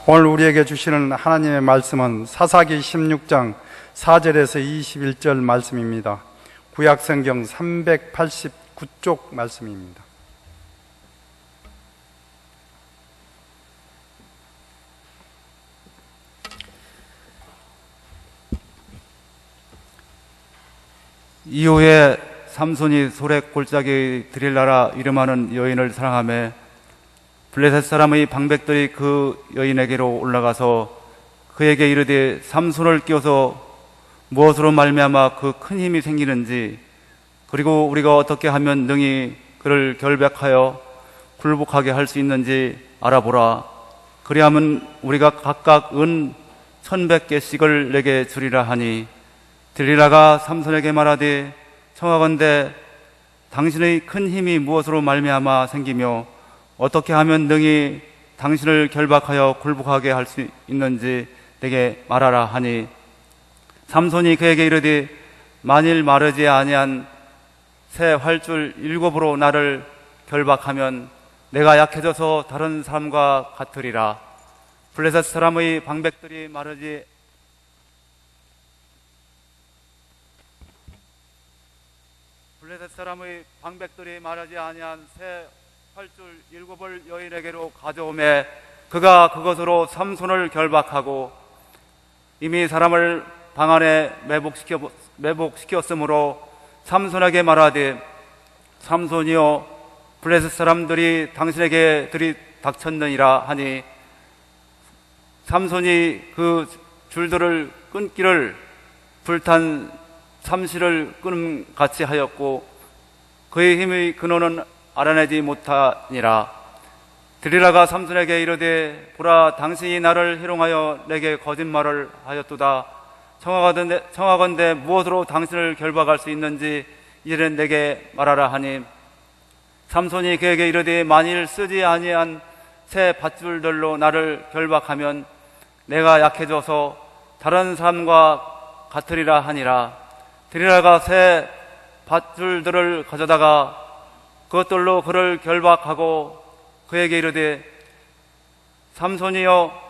오늘 우리에게 주시는 하나님의 말씀은 사사기 16장 4절에서 21절 말씀입니다. 구약성경 389쪽 말씀입니다. 이후에 삼손이 소래 골짜기 드릴라라 이름하는 여인을 사랑하며 블레셋 사람의 방백들이 그 여인에게로 올라가서 그에게 이르되 삼손을 끼워서 무엇으로 말미암아 그 큰 힘이 생기는지, 그리고 우리가 어떻게 하면 능히 그를 결박하여 굴복하게 할 수 있는지 알아보라. 그리하면 우리가 각각 은 1,100개씩을 내게 주리라 하니, 들리라가 삼손에게 말하되 청하건대 당신의 큰 힘이 무엇으로 말미암아 생기며 어떻게 하면 능히 당신을 결박하여 굴복하게 할 수 있는지 내게 말하라 하니, 삼손이 그에게 이르되 만일 마르지 아니한 새 활줄 7으로 나를 결박하면 내가 약해져서 다른 사람과 같으리라. 블레셋 사람의 방백들이 마르지 아니한 새 활줄 7을 여인에게로 가져오매 그가 그것으로 삼손을 결박하고 이미 사람을 방 안에 매복시켰으므로 삼손에게 말하되 삼손이여 블레셋 사람들이 당신에게 들이닥쳤느니라 하니, 삼손이 그 줄들을 끊기를 불탄 삼시를 끊음같이 하였고 그의 힘의 근원은 알아내지 못하니라. 드릴라가 삼손에게 이르되 보라, 당신이 나를 희롱하여 내게 거짓말을 하였도다. 청하건대 무엇으로 당신을 결박할 수 있는지 이제는 내게 말하라 하니, 삼손이 그에게 이르되 만일 쓰지 아니한 새 밧줄들로 나를 결박하면 내가 약해져서 다른 사람과 같으리라 하니라. 드릴라가 새 밧줄들을 가져다가 그것들로 그를 결박하고 그에게 이르되 삼손이여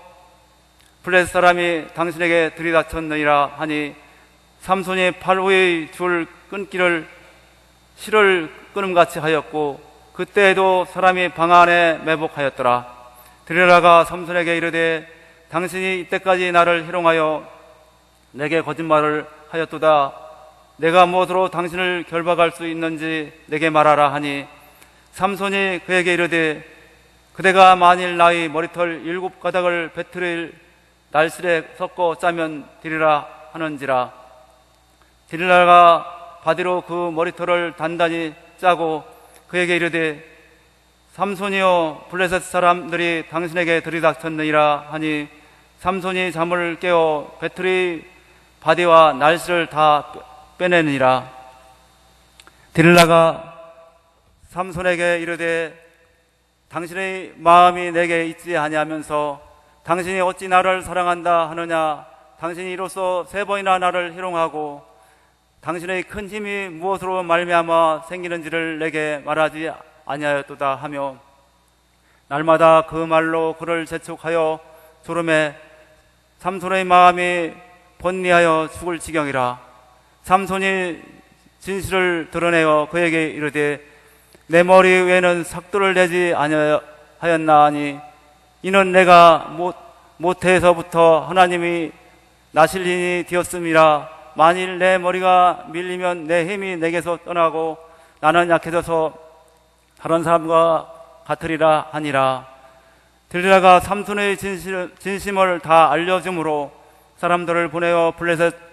블레셋 사람이 당신에게 들이닥쳤느니라 하니, 삼손이 팔 후의 줄 끊기를 실을 끊음같이 하였고 그때에도 사람이 방 안에 매복하였더라. 드릴라가 삼손에게 이르되 당신이 이때까지 나를 희롱하여 내게 거짓말을 하였도다. 내가 무엇으로 당신을 결박할 수 있는지 내게 말하라 하니, 삼손이 그에게 이르되 그대가 만일 나의 머리털 7가닥을 배틀을 날실에 섞어 짜면 되리라 하는지라. 드릴라가 바디로 그 머리털을 단단히 짜고 그에게 이르되 삼손이여 블레셋 사람들이 당신에게 들이닥쳤느니라 하니, 삼손이 잠을 깨어 배틀의 바디와 날실을 다 빼내니라. 드릴라가 삼손에게 이르되 당신의 마음이 내게 있지 아니하면서 당신이 어찌 나를 사랑한다 하느냐. 당신이 이로써 3번이나 나를 희롱하고 당신의 큰 힘이 무엇으로 말미암아 생기는지를 내게 말하지 아니하였도다 하며 날마다 그 말로 그를 재촉하여 조름에 삼손의 마음이 번뇌하여 죽을 지경이라. 삼손이 진실을 드러내어 그에게 이르되 내 머리 위에는 삭도를 내지 아니하였나 하니, 이는 내가 모태에서부터 하나님이 나실 힘이 되었음이라. 만일 내 머리가 밀리면 내 힘이 내게서 떠나고 나는 약해져서 다른 사람과 같으리라 하니라. 드릴라가 삼손의 진심을 다 알려줌으로 사람들을 보내어 블레셋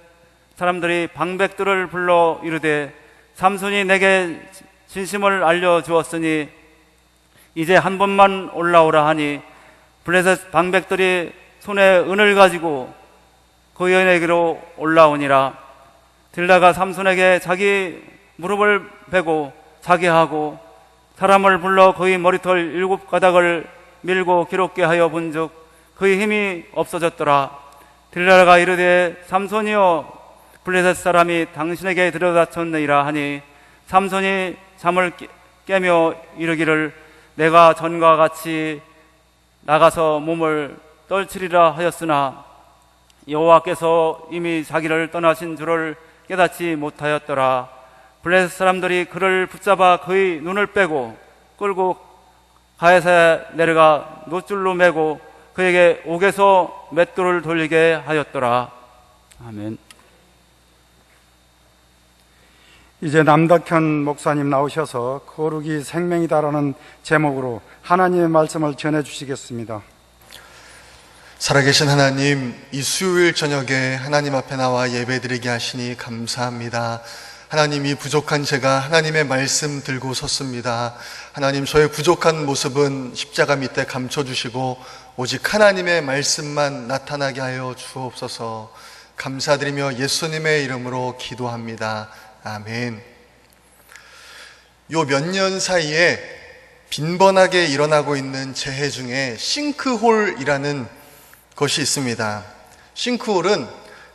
사람들이 방백들을 불러 이르되 삼손이 내게 진심을 알려주었으니 이제 한 번만 올라오라 하니, 블레셋 방백들이 손에 은을 가지고 그 여인에게로 올라오니라. 드릴라가 삼손에게 자기 무릎을 베고 자게 하고 사람을 불러 그의 머리털 7가닥을 밀고 기롭게 하여 본즉 그의 힘이 없어졌더라. 드릴라가 이르되 삼손이여 블레셋 사람이 당신에게 들여다쳤느니라 하니, 삼손이 잠을 깨며 이르기를 내가 전과 같이 나가서 몸을 떨치리라 하였으나 여호와께서 이미 자기를 떠나신 줄을 깨닫지 못하였더라. 블레셋 사람들이 그를 붙잡아 그의 눈을 빼고 끌고 가야사에 내려가 노줄로 매고 그에게 옥에서 맷돌을 돌리게 하였더라. 아멘. 이제 남덕현 목사님 나오셔서 거룩이 생명이다라는 제목으로 하나님의 말씀을 전해주시겠습니다. 살아계신 하나님, 이 수요일 저녁에 하나님 앞에 나와 예배드리게 하시니 감사합니다. 하나님, 이 부족한 제가 하나님의 말씀 들고 섰습니다. 하나님, 저의 부족한 모습은 십자가 밑에 감춰주시고 오직 하나님의 말씀만 나타나게 하여 주옵소서. 감사드리며 예수님의 이름으로 기도합니다. 아멘. 요 몇 년 사이에 빈번하게 일어나고 있는 재해 중에 싱크홀이라는 것이 있습니다. 싱크홀은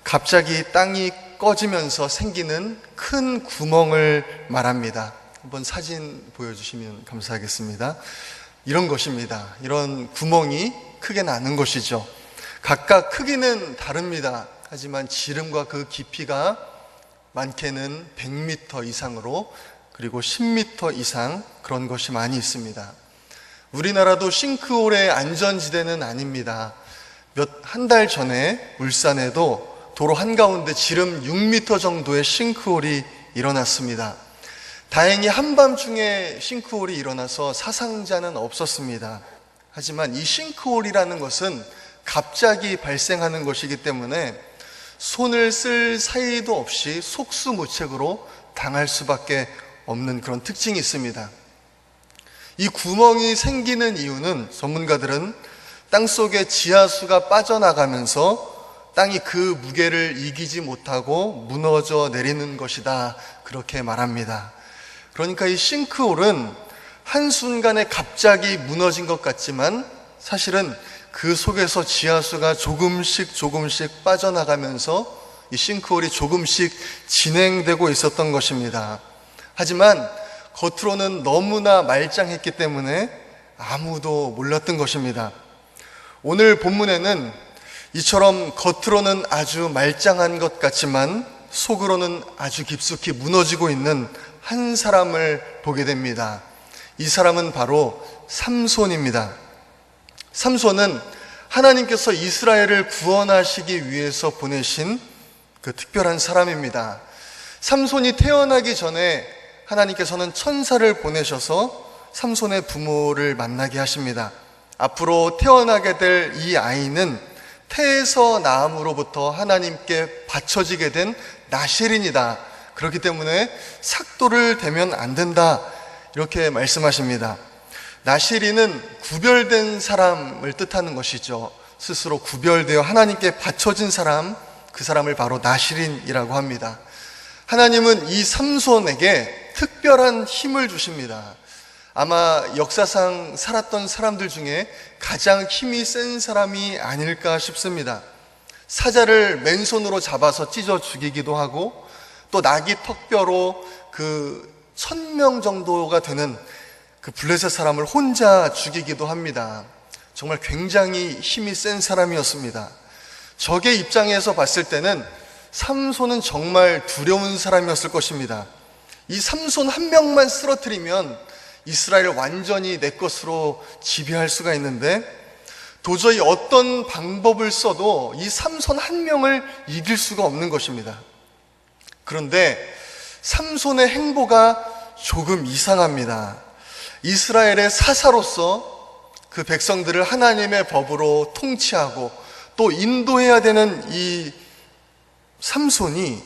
갑자기 땅이 꺼지면서 생기는 큰 구멍을 말합니다. 한번 사진 보여주시면 감사하겠습니다. 이런 것입니다. 이런 구멍이 크게 나는 것이죠. 각각 크기는 다릅니다. 하지만 지름과 그 깊이가 많게는 100m 이상으로, 그리고 10m 이상, 그런 것이 많이 있습니다. 우리나라도 싱크홀의 안전지대는 아닙니다. 한 달 전에 울산에도 도로 한가운데 지름 6m 정도의 싱크홀이 일어났습니다. 다행히 한밤중에 싱크홀이 일어나서 사상자는 없었습니다. 하지만 이 싱크홀이라는 것은 갑자기 발생하는 것이기 때문에 손을 쓸 사이도 없이 속수무책으로 당할 수밖에 없는 그런 특징이 있습니다. 이 구멍이 생기는 이유는 전문가들은 땅속에 지하수가 빠져나가면서 땅이 그 무게를 이기지 못하고 무너져 내리는 것이다, 그렇게 말합니다. 그러니까 이 싱크홀은 한순간에 갑자기 무너진 것 같지만 사실은 그 속에서 지하수가 조금씩 빠져나가면서 이 싱크홀이 조금씩 진행되고 있었던 것입니다. 하지만 겉으로는 너무나 말짱했기 때문에 아무도 몰랐던 것입니다. 오늘 본문에는 이처럼 겉으로는 아주 말짱한 것 같지만 속으로는 아주 깊숙이 무너지고 있는 한 사람을 보게 됩니다. 이 사람은 바로 삼손입니다. 삼손은 하나님께서 이스라엘을 구원하시기 위해서 보내신 그 특별한 사람입니다. 삼손이 태어나기 전에 하나님께서는 천사를 보내셔서 삼손의 부모를 만나게 하십니다. 앞으로 태어나게 될 이 아이는 태에서 나음으로부터 하나님께 바쳐지게 된 나실인이다. 그렇기 때문에 삭도를 대면 안 된다, 이렇게 말씀하십니다. 나실인은 구별된 사람을 뜻하는 것이죠. 스스로 구별되어 하나님께 바쳐진 사람, 그 사람을 바로 나실인이라고 합니다. 하나님은 이 삼손에게 특별한 힘을 주십니다. 아마 역사상 살았던 사람들 중에 가장 힘이 센 사람이 아닐까 싶습니다. 사자를 맨손으로 잡아서 찢어 죽이기도 하고, 또 나귀 턱뼈로 그 1000명 정도가 되는 그 블레셋 사람을 혼자 죽이기도 합니다. 정말 굉장히 힘이 센 사람이었습니다. 적의 입장에서 봤을 때는 삼손은 정말 두려운 사람이었을 것입니다. 이 삼손 한 명만 쓰러뜨리면 이스라엘을 완전히 내 것으로 지배할 수가 있는데 도저히 어떤 방법을 써도 이 삼손 한 명을 이길 수가 없는 것입니다. 그런데 삼손의 행보가 조금 이상합니다. 이스라엘의 사사로서 그 백성들을 하나님의 법으로 통치하고 또 인도해야 되는 이 삼손이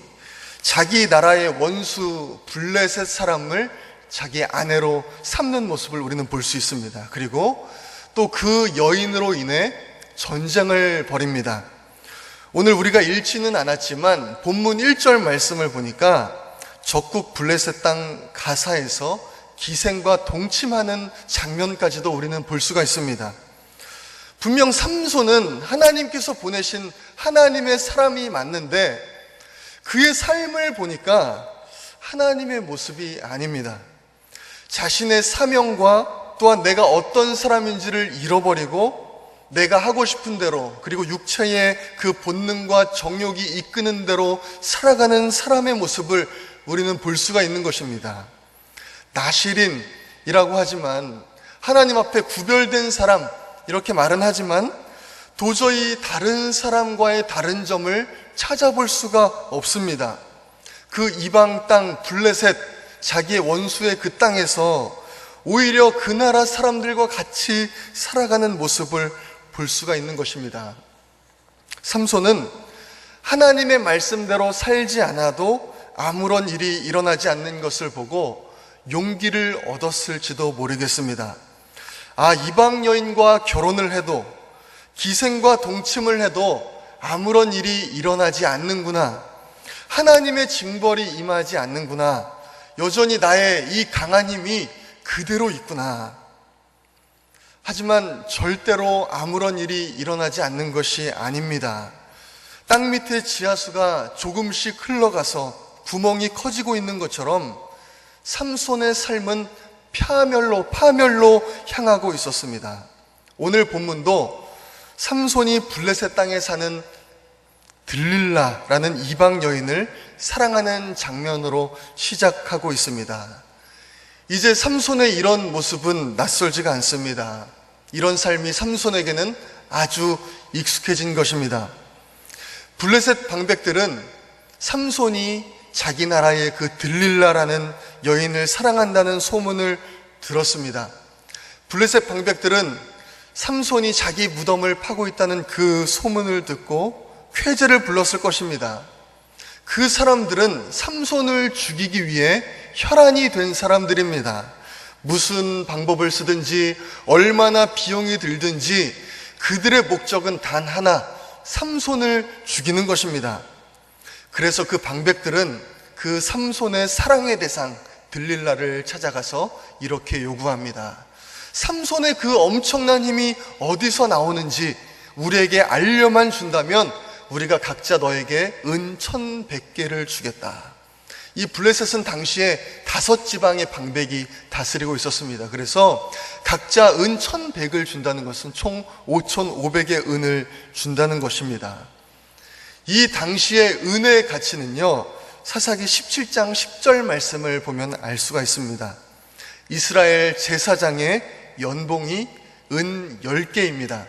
자기 나라의 원수 블레셋 사람을 자기 아내로 삼는 모습을 우리는 볼 수 있습니다. 그리고 또 그 여인으로 인해 전쟁을 벌입니다. 오늘 우리가 읽지는 않았지만 본문 1절 말씀을 보니까 적국 블레셋 땅 가사에서 기생과 동침하는 장면까지도 우리는 볼 수가 있습니다. 분명 삼손은 하나님께서 보내신 하나님의 사람이 맞는데 그의 삶을 보니까 하나님의 모습이 아닙니다. 자신의 사명과 또한 내가 어떤 사람인지를 잃어버리고 내가 하고 싶은 대로, 그리고 육체의 그 본능과 정욕이 이끄는 대로 살아가는 사람의 모습을 우리는 볼 수가 있는 것입니다. 나실인이라고 하지만, 하나님 앞에 구별된 사람, 이렇게 말은 하지만 도저히 다른 사람과의 다른 점을 찾아볼 수가 없습니다. 그 이방 땅 블레셋, 자기의 원수의 그 땅에서 오히려 그 나라 사람들과 같이 살아가는 모습을 볼 수가 있는 것입니다. 삼손은 하나님의 말씀대로 살지 않아도 아무런 일이 일어나지 않는 것을 보고 용기를 얻었을지도 모르겠습니다. 이방 여인과 결혼을 해도, 기생과 동침을 해도 아무런 일이 일어나지 않는구나. 하나님의 징벌이 임하지 않는구나. 여전히 나의 이 강한 힘이 그대로 있구나. 하지만 절대로 아무런 일이 일어나지 않는 것이 아닙니다. 땅 밑에 지하수가 조금씩 흘러가서 구멍이 커지고 있는 것처럼 삼손의 삶은 파멸로 향하고 있었습니다. 오늘 본문도 삼손이 블레셋 땅에 사는 들릴라라는 이방 여인을 사랑하는 장면으로 시작하고 있습니다. 이제 삼손의 이런 모습은 낯설지가 않습니다. 이런 삶이 삼손에게는 아주 익숙해진 것입니다. 블레셋 방백들은 삼손이 자기 나라의 그 들릴라라는 여인을 사랑한다는 소문을 들었습니다. 블레셋 방백들은 삼손이 자기 무덤을 파고 있다는 그 소문을 듣고 쾌재를 불렀을 것입니다. 그 사람들은 삼손을 죽이기 위해 혈안이 된 사람들입니다. 무슨 방법을 쓰든지 얼마나 비용이 들든지 그들의 목적은 단 하나, 삼손을 죽이는 것입니다. 그래서 그 방백들은 그 삼손의 사랑의 대상 들릴라를 찾아가서 이렇게 요구합니다. 삼손의 그 엄청난 힘이 어디서 나오는지 우리에게 알려만 준다면 우리가 각자 너에게 은 1,100개를 주겠다. 이 블레셋은 당시에 5지방의 방백이 다스리고 있었습니다. 그래서 각자 은 1,100을 준다는 것은 총 5,500의 은을 준다는 것입니다. 이 당시의 은의 가치는요, 사사기 17장 10절 말씀을 보면 알 수가 있습니다. 이스라엘 제사장의 연봉이 은 10개입니다.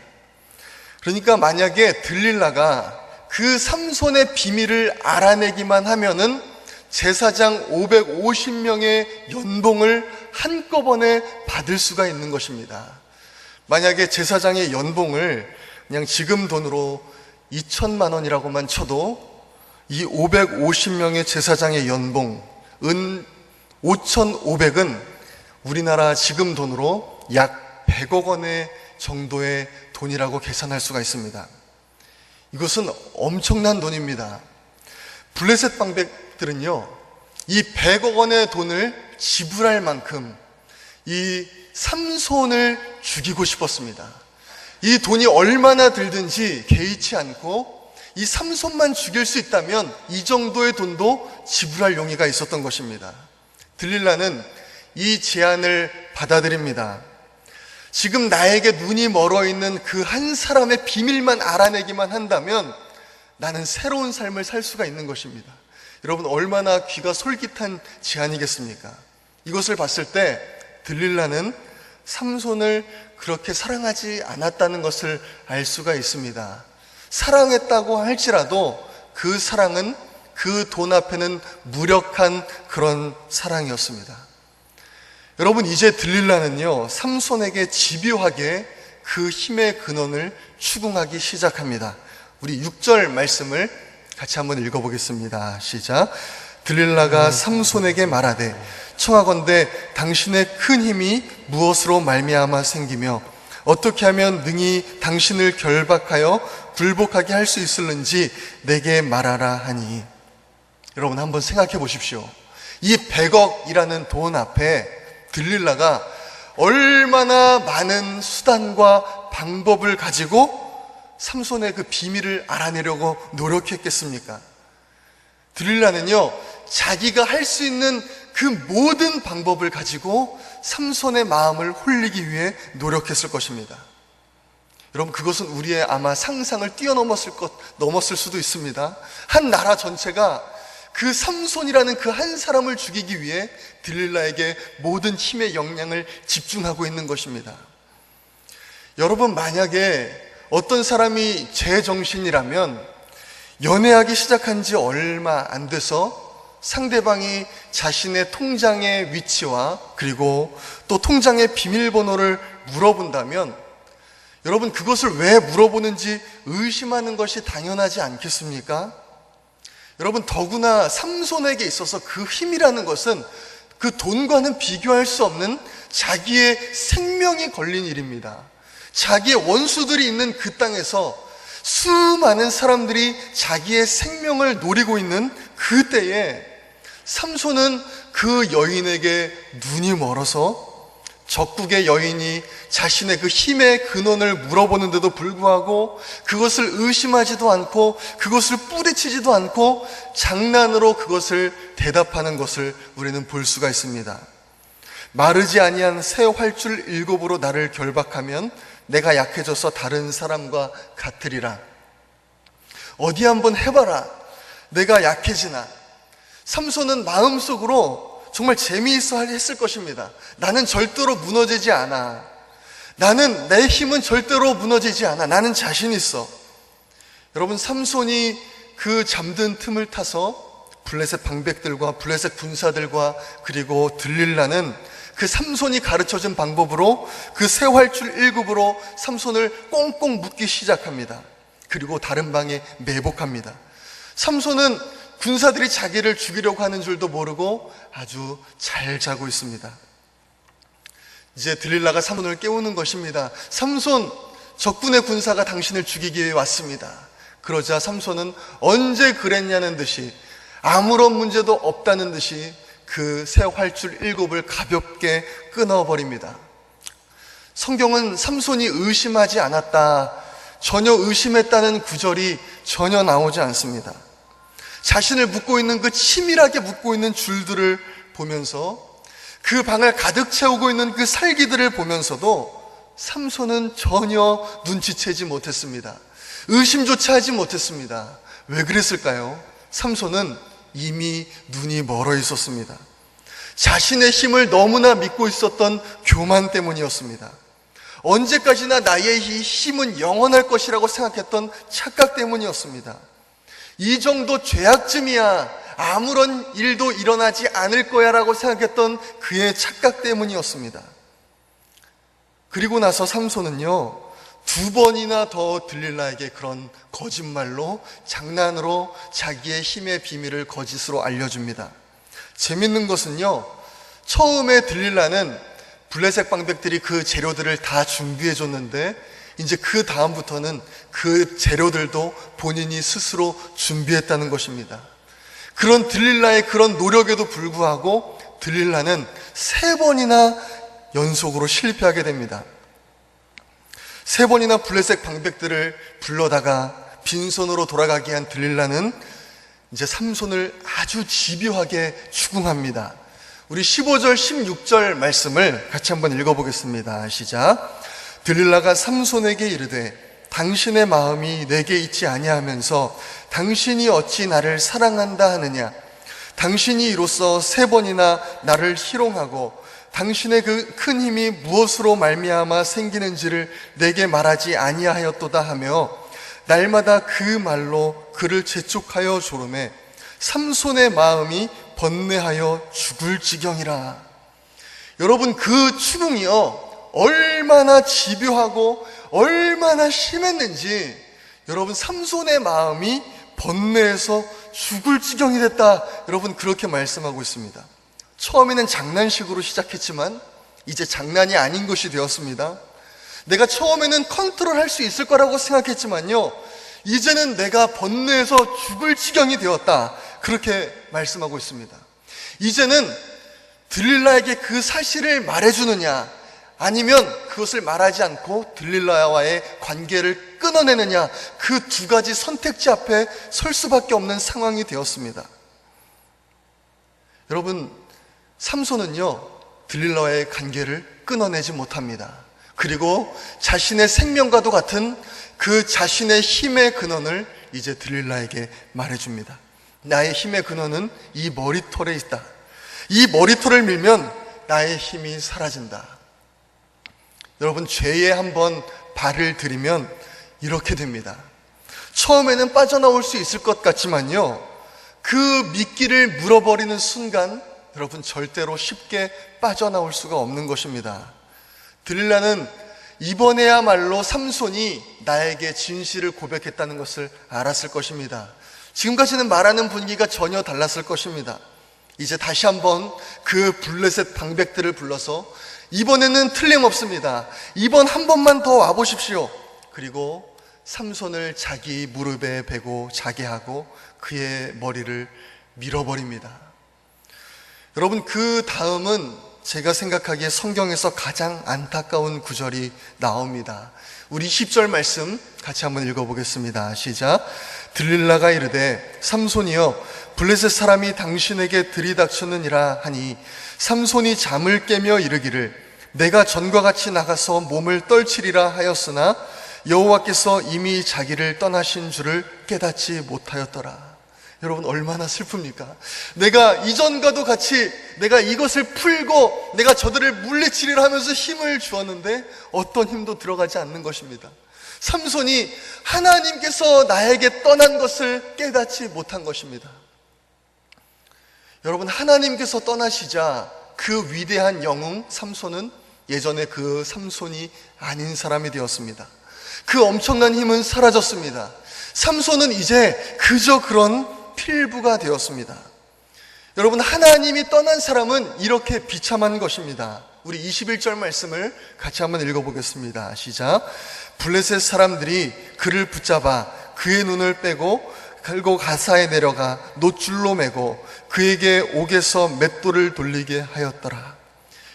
그러니까 만약에 들릴라가 그 삼손의 비밀을 알아내기만 하면은 제사장 550명의 연봉을 한꺼번에 받을 수가 있는 것입니다. 만약에 제사장의 연봉을 그냥 지금 돈으로 2천만 원이라고만 쳐도 이 550명의 제사장의 연봉 은 5,500은 우리나라 지금 돈으로 약 100억 원의 정도의 돈이라고 계산할 수가 있습니다. 이것은 엄청난 돈입니다. 블레셋 방백들은요, 이 100억 원의 돈을 지불할 만큼 이 삼손을 죽이고 싶었습니다. 이 돈이 얼마나 들든지 개의치 않고 이 삼손만 죽일 수 있다면 이 정도의 돈도 지불할 용의가 있었던 것입니다. 들릴라는 이 제안을 받아들입니다. 지금 나에게 눈이 멀어 있는 그 한 사람의 비밀만 알아내기만 한다면 나는 새로운 삶을 살 수가 있는 것입니다. 여러분, 얼마나 귀가 솔깃한 제안이겠습니까? 이것을 봤을 때 들릴라는 삼손을 그렇게 사랑하지 않았다는 것을 알 수가 있습니다. 사랑했다고 할지라도 그 사랑은 그 돈 앞에는 무력한 그런 사랑이었습니다. 여러분, 이제 들릴라는요, 삼손에게 집요하게 그 힘의 근원을 추궁하기 시작합니다. 우리 6절 말씀을 같이 한번 읽어보겠습니다. 시작. 들릴라가 삼손에게 말하되 청하건대 당신의 큰 힘이 무엇으로 말미암아 생기며 어떻게 하면 능히 당신을 결박하여 굴복하게 할 수 있을는지 내게 말하라 하니. 여러분, 한번 생각해 보십시오. 이 100억이라는 돈 앞에 들릴라가 얼마나 많은 수단과 방법을 가지고 삼손의 그 비밀을 알아내려고 노력했겠습니까? 들릴라는요, 자기가 할 수 있는 그 모든 방법을 가지고 삼손의 마음을 홀리기 위해 노력했을 것입니다. 여러분, 그것은 우리의 아마 상상을 넘었을 수도 있습니다. 한 나라 전체가 그 삼손이라는 그 한 사람을 죽이기 위해 들릴라에게 모든 힘의 역량을 집중하고 있는 것입니다. 여러분, 만약에 어떤 사람이 제정신이라면 연애하기 시작한 지 얼마 안 돼서 상대방이 자신의 통장의 위치와 그리고 또 통장의 비밀번호를 물어본다면 여러분, 그것을 왜 물어보는지 의심하는 것이 당연하지 않겠습니까? 여러분, 더구나 삼손에게 있어서 그 힘이라는 것은 그 돈과는 비교할 수 없는 자기의 생명이 걸린 일입니다. 자기의 원수들이 있는 그 땅에서 수많은 사람들이 자기의 생명을 노리고 있는 그때에 삼손은 그 여인에게 눈이 멀어서 적국의 여인이 자신의 그 힘의 근원을 물어보는데도 불구하고 그것을 의심하지도 않고 그것을 뿌리치지도 않고 장난으로 그것을 대답하는 것을 우리는 볼 수가 있습니다. 마르지 아니한 새 활줄 7으로 나를 결박하면 내가 약해져서 다른 사람과 같으리라. 어디 한번 해봐라. 내가 약해지나. 삼손은 마음속으로 정말 재미있어 했을 것입니다. 나는 절대로 무너지지 않아. 내 힘은 절대로 무너지지 않아. 나는 자신 있어. 여러분, 삼손이 그 잠든 틈을 타서 블레셋 방백들과 블레셋 군사들과 그리고 들릴라는 그 삼손이 가르쳐준 방법으로 그 새 활줄 1급으로 삼손을 꽁꽁 묶기 시작합니다. 그리고 다른 방에 매복합니다. 삼손은 군사들이 자기를 죽이려고 하는 줄도 모르고 아주 잘 자고 있습니다. 이제 들릴라가 삼손을 깨우는 것입니다. 삼손, 적군의 군사가 당신을 죽이기 위해 왔습니다. 그러자 삼손은 언제 그랬냐는 듯이 아무런 문제도 없다는 듯이 그 새 활줄 7을 가볍게 끊어버립니다. 성경은 삼손이 의심하지 않았다, 전혀 의심했다는 구절이 전혀 나오지 않습니다. 자신을 묶고 있는 그 치밀하게 묶고 있는 줄들을 보면서 그 방을 가득 채우고 있는 그 살기들을 보면서도 삼손은 전혀 눈치채지 못했습니다. 의심조차 하지 못했습니다. 왜 그랬을까요? 삼손은 이미 눈이 멀어 있었습니다. 자신의 힘을 너무나 믿고 있었던 교만 때문이었습니다. 언제까지나 나의 이 힘은 영원할 것이라고 생각했던 착각 때문이었습니다. 이 정도 죄악쯤이야 아무런 일도 일어나지 않을 거야 라고 생각했던 그의 착각 때문이었습니다. 그리고 나서 삼손은요, 2번이나 더 들릴라에게 그런 거짓말로, 장난으로 자기의 힘의 비밀을 거짓으로 알려줍니다. 재밌는 것은요, 처음에 들릴라는 블레셋 방백들이 그 재료들을 다 준비해 줬는데 이제 그 다음부터는 그 재료들도 본인이 스스로 준비했다는 것입니다. 그런 들릴라의 그런 노력에도 불구하고 들릴라는 3번이나 연속으로 실패하게 됩니다. 3번이나 블레셋 방백들을 불러다가 빈손으로 돌아가게 한 들릴라는 이제 삼손을 아주 집요하게 추궁합니다. 우리 15절 16절 말씀을 같이 한번 읽어보겠습니다. 시작. 들릴라가 삼손에게 이르되 당신의 마음이 내게 있지 아니하면서 당신이 어찌 나를 사랑한다 하느냐. 당신이 이로써 3번이나 나를 희롱하고 당신의 그 큰 힘이 무엇으로 말미암아 생기는지를 내게 말하지 아니하였도다 하며 날마다 그 말로 그를 재촉하여 조르매 삼손의 마음이 번뇌하여 죽을 지경이라. 여러분, 그 추궁이요 얼마나 집요하고 얼마나 심했는지 여러분, 삼손의 마음이 번뇌해서 죽을 지경이 됐다, 여러분 그렇게 말씀하고 있습니다. 처음에는 장난식으로 시작했지만 이제 장난이 아닌 것이 되었습니다. 내가 처음에는 컨트롤할 수 있을 거라고 생각했지만요, 이제는 내가 번뇌해서 죽을 지경이 되었다, 그렇게 말씀하고 있습니다. 이제는 들릴라에게 그 사실을 말해주느냐, 아니면 그것을 말하지 않고 들릴라와의 관계를 끊어내느냐, 그 2가지 선택지 앞에 설 수밖에 없는 상황이 되었습니다. 여러분, 삼손은요 들릴라와의 관계를 끊어내지 못합니다. 그리고 자신의 생명과도 같은 그 자신의 힘의 근원을 이제 들릴라에게 말해줍니다. 나의 힘의 근원은 이 머리털에 있다. 이 머리털을 밀면 나의 힘이 사라진다. 여러분, 죄에 한번 발을 들이면 이렇게 됩니다. 처음에는 빠져나올 수 있을 것 같지만요, 그 미끼를 물어버리는 순간 여러분 절대로 쉽게 빠져나올 수가 없는 것입니다. 들릴라는 이번에야말로 삼손이 나에게 진실을 고백했다는 것을 알았을 것입니다. 지금까지는 말하는 분위기가 전혀 달랐을 것입니다. 이제 다시 한번 그 블레셋 방백들을 불러서 이번에는 틀림없습니다. 이번 한 번만 더 와보십시오. 그리고 삼손을 자기 무릎에 베고 자게 하고 그의 머리를 밀어버립니다. 여러분, 그 다음은 제가 생각하기에 성경에서 가장 안타까운 구절이 나옵니다. 우리 10절 말씀 같이 한번 읽어보겠습니다. 시작. 들릴라가 이르되 삼손이여 블레셋 사람이 당신에게 들이닥쳤느니라 하니 삼손이 잠을 깨며 이르기를 내가 전과 같이 나가서 몸을 떨치리라 하였으나 여호와께서 이미 자기를 떠나신 줄을 깨닫지 못하였더라. 여러분, 얼마나 슬픕니까? 내가 이전과도 같이 내가 이것을 풀고 내가 저들을 물리치리라 하면서 힘을 주었는데 어떤 힘도 들어가지 않는 것입니다. 삼손이 하나님께서 나에게 떠난 것을 깨닫지 못한 것입니다. 여러분, 하나님께서 떠나시자 그 위대한 영웅 삼손은 예전에 그 삼손이 아닌 사람이 되었습니다. 그 엄청난 힘은 사라졌습니다. 삼손은 이제 그저 그런 필부가 되었습니다. 여러분, 하나님이 떠난 사람은 이렇게 비참한 것입니다. 우리 21절 말씀을 같이 한번 읽어보겠습니다. 시작. 블레셋 사람들이 그를 붙잡아 그의 눈을 빼고 갈고 가사에 내려가 놋줄로 매고 그에게 옥에서 맷돌을 돌리게 하였더라.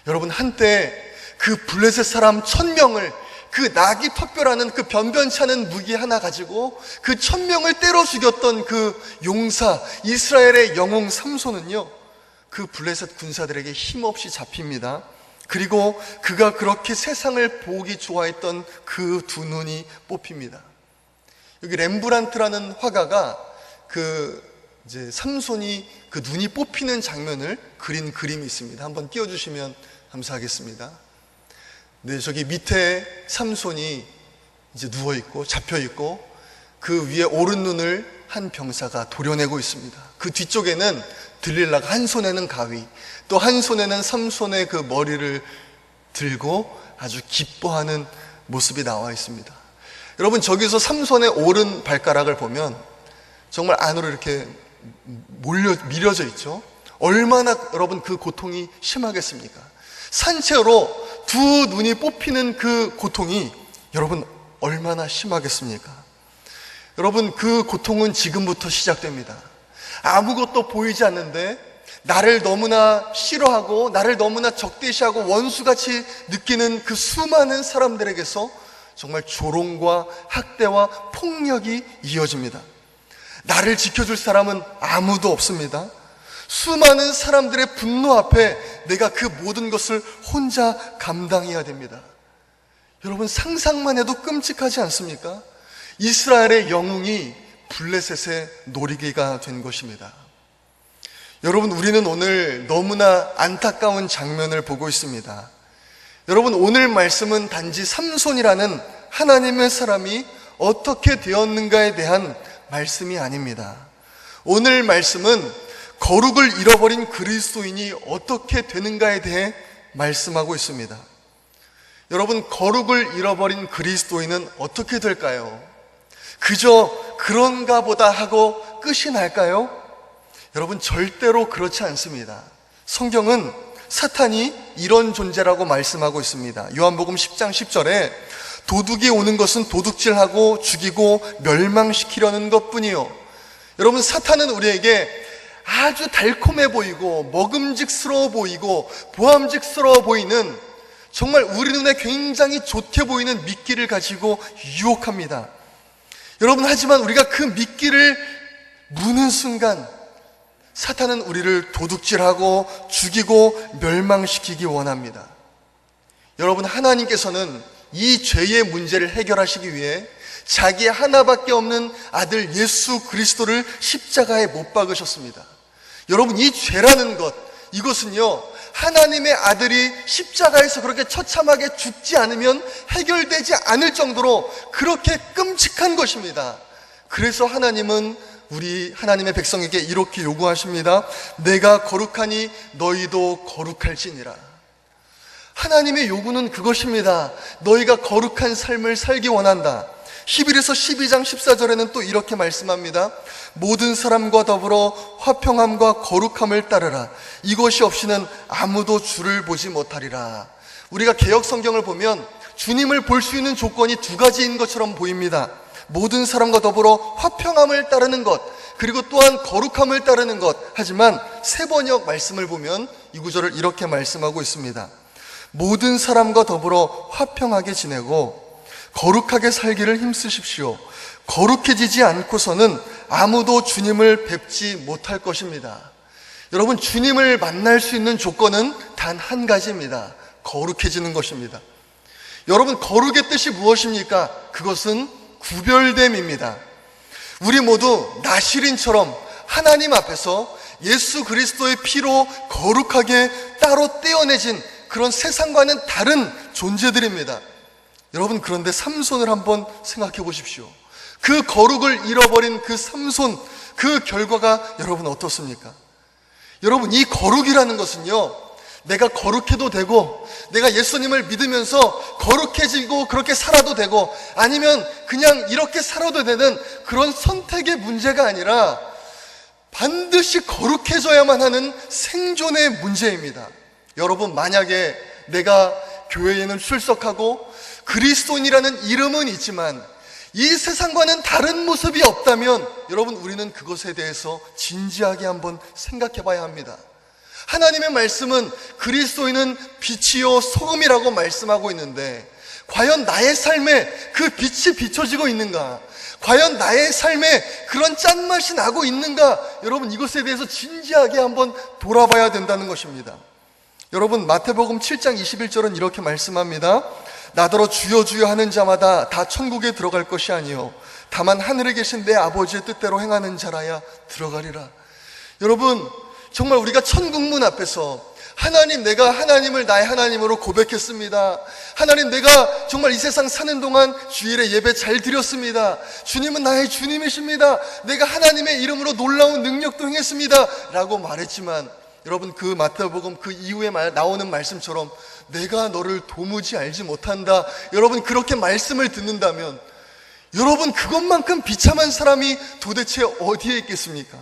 여러분, 한때 그 블레셋 사람 1000명을 그 나귀 턱뼈라는 그 변변치 않은 무기 하나 가지고 그 1000명을 때려 죽였던 그 용사 이스라엘의 영웅 삼손은요, 그 블레셋 군사들에게 힘없이 잡힙니다. 그리고 그가 그렇게 세상을 보기 좋아했던 그 두 눈이 뽑힙니다. 여기 렘브란트라는 화가가 이제 삼손이 그 눈이 뽑히는 장면을 그린 그림이 있습니다. 한번 띄워주시면 감사하겠습니다. 네, 저기 밑에 삼손이 이제 누워있고 잡혀있고 그 위에 오른 눈을 한 병사가 도려내고 있습니다. 그 뒤쪽에는 들릴라가 한 손에는 가위, 또 한 손에는 삼손의 그 머리를 들고 아주 기뻐하는 모습이 나와 있습니다. 여러분, 저기서 삼손의 오른 발가락을 보면 정말 안으로 이렇게 밀려져 있죠. 얼마나 여러분 그 고통이 심하겠습니까? 산채로 두 눈이 뽑히는 그 고통이 여러분 얼마나 심하겠습니까? 여러분, 그 고통은 지금부터 시작됩니다. 아무것도 보이지 않는데 나를 너무나 싫어하고 나를 너무나 적대시하고 원수같이 느끼는 그 수많은 사람들에게서 정말 조롱과 학대와 폭력이 이어집니다. 나를 지켜줄 사람은 아무도 없습니다. 수많은 사람들의 분노 앞에 내가 그 모든 것을 혼자 감당해야 됩니다. 여러분, 상상만 해도 끔찍하지 않습니까? 이스라엘의 영웅이 블레셋의 놀이개가 된 것입니다. 여러분, 우리는 오늘 너무나 안타까운 장면을 보고 있습니다. 여러분, 오늘 말씀은 단지 삼손이라는 하나님의 사람이 어떻게 되었는가에 대한 말씀이 아닙니다. 오늘 말씀은 거룩을 잃어버린 그리스도인이 어떻게 되는가에 대해 말씀하고 있습니다. 여러분, 거룩을 잃어버린 그리스도인은 어떻게 될까요? 그저 그런가 보다 하고 끝이 날까요? 여러분, 절대로 그렇지 않습니다. 성경은 사탄이 이런 존재라고 말씀하고 있습니다. 요한복음 10장 10절에 도둑이 오는 것은 도둑질하고 죽이고 멸망시키려는 것뿐이요. 여러분, 사탄은 우리에게 아주 달콤해 보이고 먹음직스러워 보이고 보암직스러워 보이는, 정말 우리 눈에 굉장히 좋게 보이는 미끼를 가지고 유혹합니다. 여러분, 하지만 우리가 그 미끼를 무는 순간 사탄은 우리를 도둑질하고 죽이고 멸망시키기 원합니다. 여러분, 하나님께서는 이 죄의 문제를 해결하시기 위해 자기 하나밖에 없는 아들 예수 그리스도를 십자가에 못 박으셨습니다. 여러분, 이 죄라는 것, 이것은요, 하나님의 아들이 십자가에서 그렇게 처참하게 죽지 않으면 해결되지 않을 정도로 그렇게 끔찍한 것입니다. 그래서 하나님은 우리 하나님의 백성에게 이렇게 요구하십니다. 내가 거룩하니 너희도 거룩할지니라. 하나님의 요구는 그것입니다. 너희가 거룩한 삶을 살기 원한다. 히브리서 12장 14절에는 또 이렇게 말씀합니다. 모든 사람과 더불어 화평함과 거룩함을 따르라. 이것이 없이는 아무도 주를 보지 못하리라. 우리가 개역 성경을 보면 주님을 볼 수 있는 조건이 두 가지인 것처럼 보입니다. 모든 사람과 더불어 화평함을 따르는 것, 그리고 또한 거룩함을 따르는 것. 하지만 세번역 말씀을 보면 이 구절을 이렇게 말씀하고 있습니다. 모든 사람과 더불어 화평하게 지내고 거룩하게 살기를 힘쓰십시오. 거룩해지지 않고서는 아무도 주님을 뵙지 못할 것입니다. 여러분, 주님을 만날 수 있는 조건은 단 한 가지입니다. 거룩해지는 것입니다. 여러분, 거룩의 뜻이 무엇입니까? 그것은 구별됨입니다. 우리 모두 나시린처럼 하나님 앞에서 예수 그리스도의 피로 거룩하게 따로 떼어내진 그런 세상과는 다른 존재들입니다. 여러분, 그런데 삼손을 한번 생각해 보십시오. 그 거룩을 잃어버린 그 삼손, 그 결과가 여러분 어떻습니까? 여러분, 이 거룩이라는 것은요, 내가 거룩해도 되고, 내가 예수님을 믿으면서 거룩해지고 그렇게 살아도 되고, 아니면 그냥 이렇게 살아도 되는 그런 선택의 문제가 아니라 반드시 거룩해져야만 하는 생존의 문제입니다. 여러분, 만약에 내가 교회에는 출석하고 그리스도인이라는 이름은 있지만 이 세상과는 다른 모습이 없다면 여러분, 우리는 그것에 대해서 진지하게 한번 생각해 봐야 합니다. 하나님의 말씀은 그리스도인은 빛이요 소금이라고 말씀하고 있는데, 과연 나의 삶에 그 빛이 비춰지고 있는가? 과연 나의 삶에 그런 짠맛이 나고 있는가? 여러분, 이것에 대해서 진지하게 한번 돌아봐야 된다는 것입니다. 여러분, 마태복음 7장 21절은 이렇게 말씀합니다. 나더러 주여 주여 하는 자마다 다 천국에 들어갈 것이 아니요 다만 하늘에 계신 내 아버지의 뜻대로 행하는 자라야 들어가리라. 여러분, 정말 우리가 천국문 앞에서 하나님, 내가 하나님을 나의 하나님으로 고백했습니다. 하나님, 내가 정말 이 세상 사는 동안 주일에 예배 잘 드렸습니다. 주님은 나의 주님이십니다. 내가 하나님의 이름으로 놀라운 능력도 행했습니다 라고 말했지만, 여러분, 그 마태복음 그 이후에 나오는 말씀처럼 내가 너를 도무지 알지 못한다, 여러분, 그렇게 말씀을 듣는다면 여러분, 그것만큼 비참한 사람이 도대체 어디에 있겠습니까?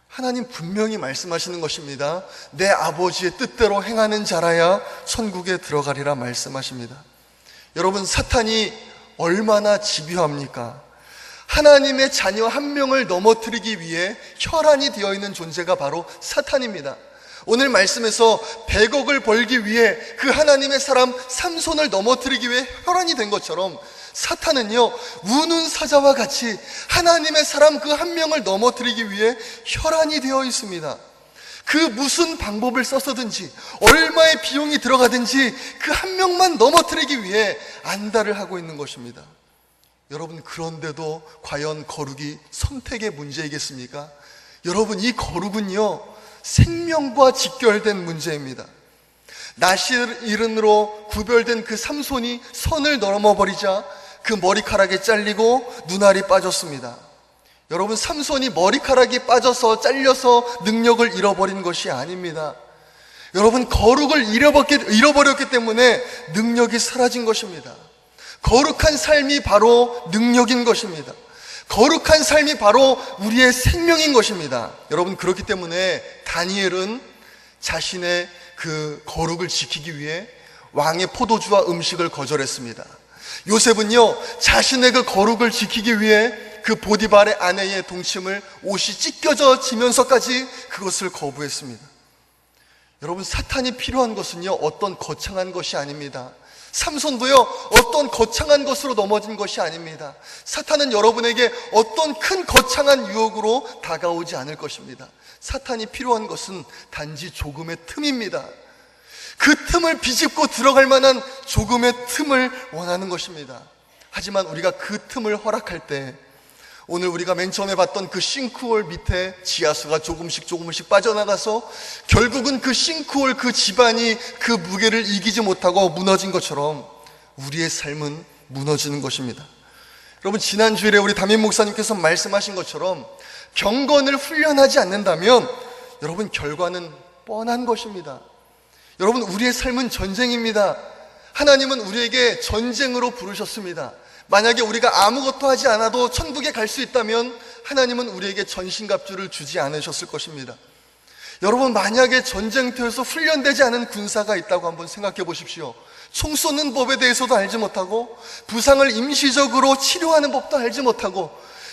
하나님 분명히 말씀하시는 것입니다. 내 아버지의 뜻대로 행하는 자라야 천국에 들어가리라 말씀하십니다. 여러분, 사탄이 얼마나 집요합니까? 하나님의 자녀 한 명을 넘어뜨리기 위해 혈안이 되어 있는 존재가 바로 사탄입니다. 오늘 말씀에서 100억을 벌기 위해 그 하나님의 사람 삼손을 넘어뜨리기 위해 혈안이 된 것처럼 사탄은요, 우는 사자와 같이 하나님의 사람 그 한 명을 넘어뜨리기 위해 혈안이 되어 있습니다. 그 무슨 방법을 써서든지 얼마의 비용이 들어가든지 그 한 명만 넘어뜨리기 위해 안달을 하고 있는 것입니다. 여러분, 그런데도 과연 거룩이 선택의 문제이겠습니까? 여러분, 이 거룩은요, 생명과 직결된 문제입니다. 나실인으로 구별된 그 삼손이 선을 넘어버리자 그 머리카락이 잘리고 눈알이 빠졌습니다. 여러분, 삼손이 머리카락이 빠져서 잘려서 능력을 잃어버린 것이 아닙니다. 여러분, 거룩을 잃어버렸기 때문에 능력이 사라진 것입니다. 거룩한 삶이 바로 능력인 것입니다. 거룩한 삶이 바로 우리의 생명인 것입니다. 여러분, 그렇기 때문에 다니엘은 자신의 그 거룩을 지키기 위해 왕의 포도주와 음식을 거절했습니다. 요셉은요, 자신의 그 거룩을 지키기 위해 그 보디발의 아내의 동침을 옷이 찢겨지면서까지 그것을 거부했습니다. 여러분, 사탄이 필요한 것은요, 어떤 거창한 것이 아닙니다. 삼손도요, 어떤 거창한 것으로 넘어진 것이 아닙니다. 사탄은 여러분에게 어떤 큰 거창한 유혹으로 다가오지 않을 것입니다. 사탄이 필요한 것은 단지 조금의 틈입니다. 그 틈을 비집고 들어갈 만한 조금의 틈을 원하는 것입니다. 하지만 우리가 그 틈을 허락할 때, 오늘 우리가 맨 처음에 봤던 그 싱크홀 밑에 지하수가 조금씩 빠져나가서 결국은 그 싱크홀, 그 집안이 그 무게를 이기지 못하고 무너진 것처럼 우리의 삶은 무너지는 것입니다. 여러분, 지난 주일에 우리 담임 목사님께서 말씀하신 것처럼 경건을 훈련하지 않는다면 여러분, 결과는 뻔한 것입니다. 여러분, 우리의 삶은 전쟁입니다. 하나님은 우리에게 전쟁으로 부르셨습니다. 만약에 우리가 아무것도 하지 않아도 천국에 갈 수 있다면 하나님은 우리에게 전신갑주를 주지 않으셨을 것입니다. 여러분, 만약에 전쟁터에서 훈련되지 않은 군사가 있다고 한번 생각해 보십시오. 총 쏘는 법에 대해서도 알지 못하고, 부상을 임시적으로 치료하는 법도 알지 못하고,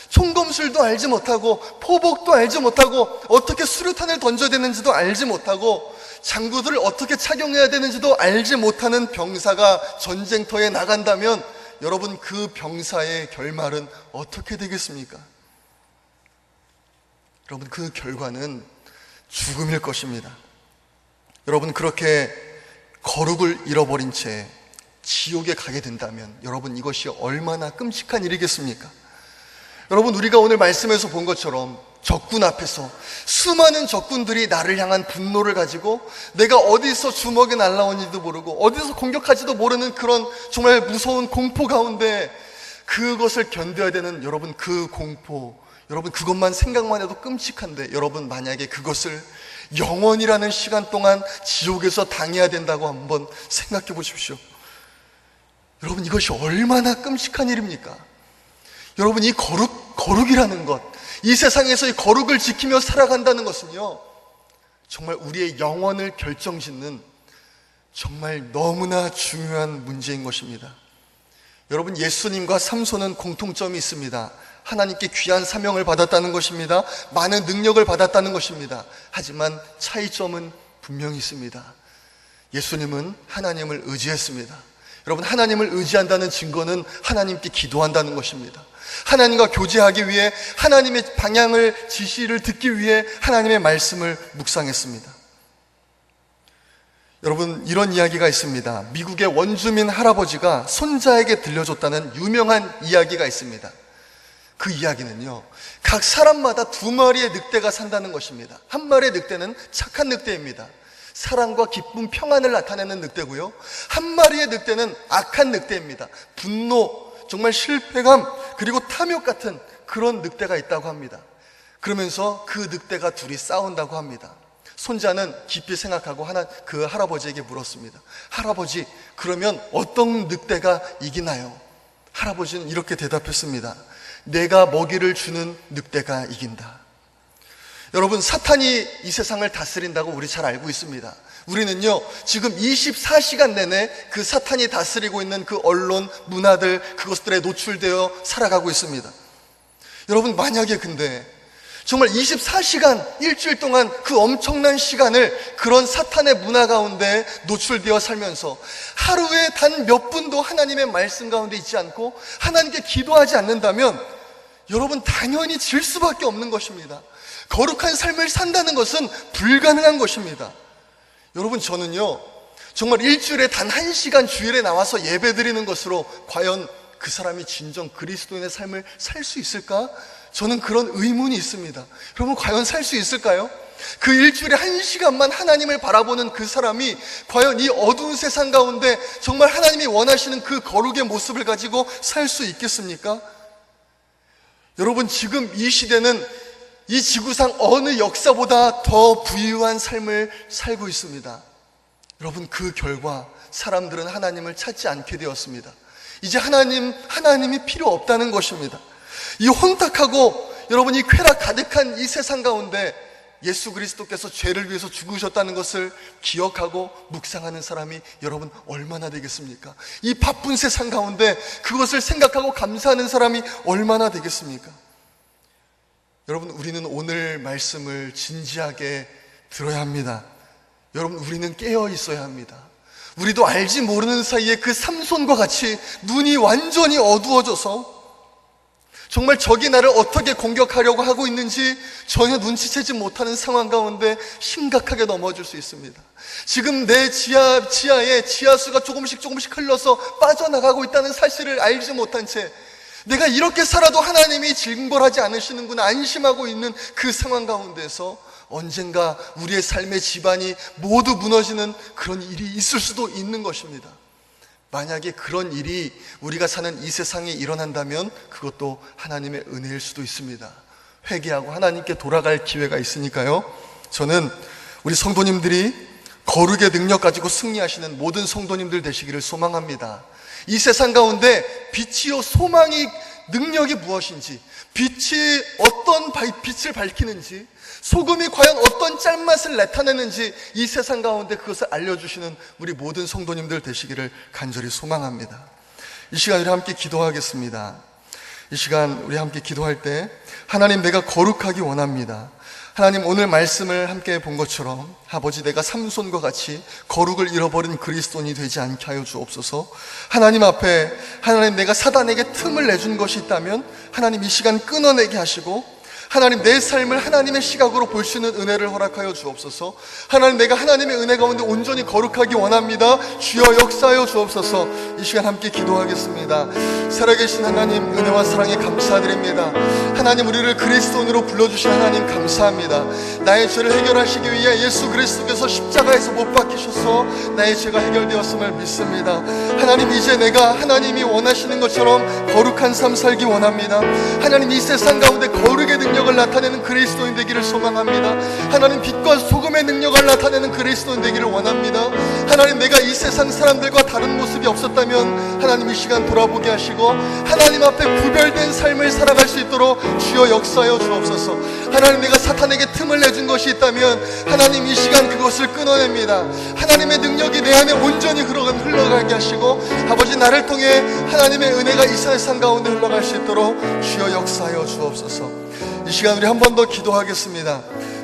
총검술도 알지 못하고, 포복도 알지 못하고, 어떻게 수류탄을 던져야 되는지도 알지 못하고, 장구들을 어떻게 착용해야 되는지도 알지 못하는 병사가 전쟁터에 나간다면 여러분, 그 병사의 결말은 어떻게 되겠습니까? 여러분, 그 결과는 죽음일 것입니다. 여러분, 그렇게 거룩을 잃어버린 채 지옥에 가게 된다면 여러분, 이것이 얼마나 끔찍한 일이겠습니까? 여러분, 우리가 오늘 말씀에서 본 것처럼 적군 앞에서 수많은 적군들이 나를 향한 분노를 가지고 내가 어디서 주먹이 날라오는지도 모르고 어디서 공격할지도 모르는 그런 정말 무서운 공포 가운데 그것을 견뎌야 되는 여러분, 그 공포, 여러분, 그것만 생각만 해도 끔찍한데 여러분, 만약에 그것을 영원이라는 시간 동안 지옥에서 당해야 된다고 한번 생각해 보십시오. 여러분, 이것이 얼마나 끔찍한 일입니까? 여러분, 이 거룩이라는 것, 이 세상에서 이 거룩을 지키며 살아간다는 것은요, 정말 우리의 영혼을 결정짓는 정말 너무나 중요한 문제인 것입니다. 여러분, 예수님과 삼손은 공통점이 있습니다. 하나님께 귀한 사명을 받았다는 것입니다. 많은 능력을 받았다는 것입니다. 하지만 차이점은 분명히 있습니다. 예수님은 하나님을 의지했습니다. 여러분, 하나님을 의지한다는 증거는 하나님께 기도한다는 것입니다. 하나님과 교제하기 위해, 하나님의 방향을, 지시를 듣기 위해 하나님의 말씀을 묵상했습니다. 여러분, 이런 이야기가 있습니다. 미국의 원주민 할아버지가 손자에게 들려줬다는 유명한 이야기가 있습니다. 그 이야기는요, 각 사람마다 2마리의 늑대가 산다는 것입니다. 한 마리의 늑대는 착한 늑대입니다. 사랑과 기쁨, 평안을 나타내는 늑대고요, 한 마리의 늑대는 악한 늑대입니다. 분노, 정말 실패감, 그리고 탐욕 같은 그런 늑대가 있다고 합니다. 그러면서 그 늑대가 둘이 싸운다고 합니다. 손자는 깊이 생각하고 그 할아버지에게 물었습니다. 할아버지, 그러면 어떤 늑대가 이기나요? 할아버지는 이렇게 대답했습니다. 내가 먹이를 주는 늑대가 이긴다. 여러분, 사탄이 이 세상을 다스린다고 우리 잘 알고 있습니다. 우리는요, 지금 24시간 내내 그 사탄이 다스리고 있는 그 언론, 문화들, 그것들에 노출되어 살아가고 있습니다. 여러분, 만약에 근데 정말 24시간, 일주일 동안 그 엄청난 시간을 그런 사탄의 문화 가운데 노출되어 살면서 하루에 단 몇 분도 하나님의 말씀 가운데 있지 않고 하나님께 기도하지 않는다면 여러분, 당연히 질 수밖에 없는 것입니다. 거룩한 삶을 산다는 것은 불가능한 것입니다. 여러분, 저는요, 정말 일주일에 단 1시간 주일에 나와서 예배 드리는 것으로 과연 그 사람이 진정 그리스도인의 삶을 살 수 있을까? 저는 그런 의문이 있습니다. 여러분, 과연 살 수 있을까요? 그 일주일에 1시간만 하나님을 바라보는 그 사람이 과연 이 어두운 세상 가운데 정말 하나님이 원하시는 그 거룩의 모습을 가지고 살 수 있겠습니까? 여러분, 지금 이 시대는 이 지구상 어느 역사보다 더 부유한 삶을 살고 있습니다. 여러분, 그 결과 사람들은 하나님을 찾지 않게 되었습니다. 이제 하나님이 필요 없다는 것입니다. 이 혼탁하고 여러분, 이 쾌락 가득한 이 세상 가운데 예수 그리스도께서 죄를 위해서 죽으셨다는 것을 기억하고 묵상하는 사람이 여러분 얼마나 되겠습니까? 이 바쁜 세상 가운데 그것을 생각하고 감사하는 사람이 얼마나 되겠습니까? 여러분, 우리는 오늘 말씀을 진지하게 들어야 합니다. 여러분, 우리는 깨어 있어야 합니다. 우리도 알지 모르는 사이에 그 삼손과 같이 눈이 완전히 어두워져서 정말 적이 나를 어떻게 공격하려고 하고 있는지 전혀 눈치채지 못하는 상황 가운데 심각하게 넘어질 수 있습니다. 지금 내 지하에 지하수가 조금씩 흘러서 빠져나가고 있다는 사실을 알지 못한 채 내가 이렇게 살아도 하나님이 징벌하지 않으시는구나 안심하고 있는 그 상황 가운데서 언젠가 우리의 삶의 지반이 모두 무너지는 그런 일이 있을 수도 있는 것입니다. 만약에 그런 일이 우리가 사는 이 세상에 일어난다면 그것도 하나님의 은혜일 수도 있습니다. 회개하고 하나님께 돌아갈 기회가 있으니까요. 저는 우리 성도님들이 거룩의 능력 가지고 승리하시는 모든 성도님들 되시기를 소망합니다. 이 세상 가운데 빛이요 소망이 능력이 무엇인지, 빛이 어떤 빛을 밝히는지, 소금이 과연 어떤 짠맛을 나타내는지 이 세상 가운데 그것을 알려주시는 우리 모든 성도님들 되시기를 간절히 소망합니다. 이 시간 우리 함께 기도하겠습니다. 이 시간 우리 함께 기도할 때 하나님, 내가 거룩하기 원합니다. 하나님, 오늘 말씀을 함께 본 것처럼 아버지, 내가 삼손과 같이 거룩을 잃어버린 그리스도인이 되지 않게 하여 주옵소서. 하나님 앞에, 하나님, 내가 사단에게 틈을 내준 것이 있다면 하나님 이 시간 끊어내게 하시고, 하나님, 내 삶을 하나님의 시각으로 볼 수 있는 은혜를 허락하여 주옵소서. 하나님, 내가 하나님의 은혜 가운데 온전히 거룩하기 원합니다. 주여 역사하여 주옵소서. 이 시간 함께 기도하겠습니다. 살아계신 하나님, 은혜와 사랑에 감사드립니다. 하나님, 우리를 그리스도인으로 불러주신 하나님 감사합니다. 나의 죄를 해결하시기 위해 예수 그리스도께서 십자가에서 못 박히셔서 나의 죄가 해결되었음을 믿습니다. 하나님, 이제 내가 하나님이 원하시는 것처럼 거룩한 삶 살기 원합니다. 하나님, 이 세상 가운데 거룩의 능력을 나타내는 그리스도인 되기를 소망합니다. 하나님, 빛과 소금의 능력을 나타내는 그리스도인 되기를 원합니다. 하나님, 내가 이 세상 사람들과 다른 모습이 없었다면 하나님 이 시간 돌아보게 하시고 하나님 앞에 구별된 삶을 살아갈 수 있도록 주여 역사하여 주옵소서. 하나님, 내가 사탄에게 틈을 내준 것이 있다면 하나님 이 시간 그것을 끊어냅니다. 하나님의 능력이 내 안에 온전히 흘러가게 하시고 아버지, 나를 통해 하나님의 은혜가 이 세상 가운데 흘러갈 수 있도록 주여 역사하여 주옵소서. 이 시간 우리 한 번 더 기도하겠습니다.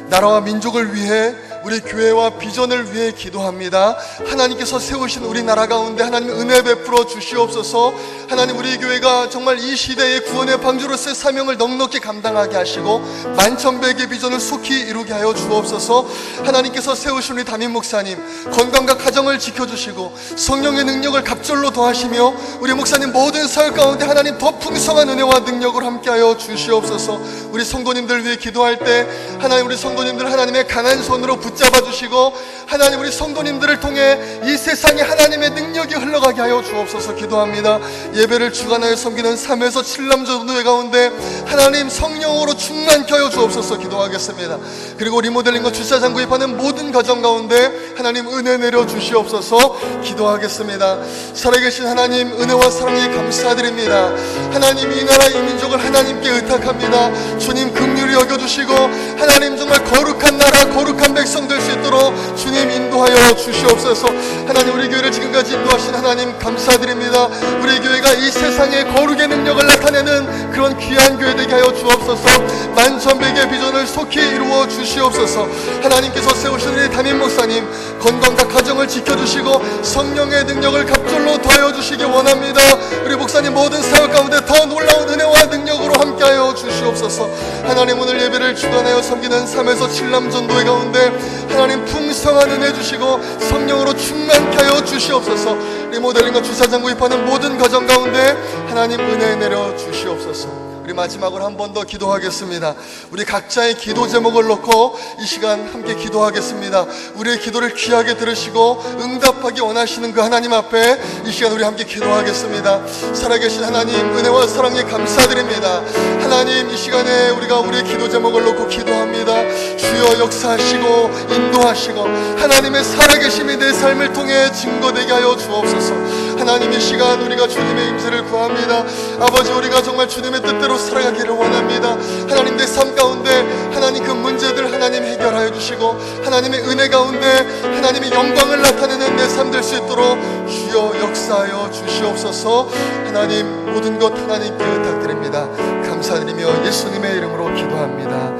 나라와 민족을 위해, 우리 교회와 비전을 위해 기도합니다. 하나님께서 세우신 우리나라 가운데 하나님 은혜 베풀어 주시옵소서. 하나님, 우리 교회가 정말 이 시대의 구원의 방주로서의 사명을 넉넉히 감당하게 하시고 만천백의 비전을 속히 이루게 하여 주옵소서. 하나님께서 세우신 우리 담임 목사님 건강과 가정을 지켜주시고 성령의 능력을 갑절로 더하시며 우리 목사님 모든 사역 가운데 하나님 더 풍성한 은혜와 능력을 함께하여 주시옵소서. 우리 성도님들 위해 기도할 때 하나님, 우리 성도님들 하나님의 강한 손으로 붙잡아 주시고 하나님, 우리 성도님들을 통해 이 세상에 하나님의 능력이 흘러가게 하여 주옵소서. 기도합니다. 예배를 주관하여 섬기는 3에서 7남조노회 가운데 하나님 성령으로 충만케 하여 주옵소서. 기도하겠습니다. 그리고 리모델링과 주차장 구입하는 모든 가정 가운데 하나님 은혜 내려 주시옵소서. 기도하겠습니다. 살아계신 하나님, 은혜와 사랑에 감사드립니다. 하나님, 이 나라 이 민족을 하나님께 의탁합니다. 주님, 긍휼히 여겨주시고 하나님, 정말 거룩한 나라 거룩한 백성 될 수 있도록 주님 인도하여 주시옵소서. 하나님, 우리 교회를 지금까지 인도하신 하나님 감사드립니다. 우리 교회가 이 세상에 거룩의 능력을 나타내는 그런 귀한 교회 되게 하여 주옵소서. 만천백의 비전을 속히 이루어 주시옵소서. 하나님께서 세우신 우리 담임 목사님 건강과 가정을 지켜주시고 성령의 능력을 갑절로 더하여 주시기 원합니다. 우리 목사님 모든 사역 가운데 더 놀라운 은혜와 능력으로 함께하여 주시옵소서. 하나님, 오늘 예배를 주관하여 섬기는 3에서 7남전도회 가운데 하나님 풍성한 은혜 주시고 성령으로 충만케 하여 주시옵소서. 리모델링과 주차장 구입하는 모든 가정 가운데 하나님 은혜 내려 주시옵소서. 우리 마지막으로 한 번 더 기도하겠습니다. 우리 각자의 기도 제목을 놓고 이 시간 함께 기도하겠습니다. 우리의 기도를 귀하게 들으시고 응답하기 원하시는 그 하나님 앞에 이 시간 우리 함께 기도하겠습니다. 살아계신 하나님, 은혜와 사랑에 감사드립니다. 하나님, 이 시간에 우리가 우리의 기도 제목을 놓고 기도합니다. 주여 역사하시고 인도하시고 하나님의 살아계심이 내 삶을 통해 증거되게 하여 주옵소서. 하나님, 이 시간 우리가 주님의 임재를 구합니다. 아버지, 우리가 정말 주님의 뜻대로 살아가기를 원합니다. 하나님, 내 삶 가운데 하나님 그 문제들 하나님 해결하여 주시고 하나님의 은혜 가운데 하나님의 영광을 나타내는 내 삶 될 수 있도록 주여 역사하여 주시옵소서. 하나님, 모든 것 하나님께 부탁드립니다. 감사드리며 예수님의 이름으로 기도합니다.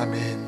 아멘.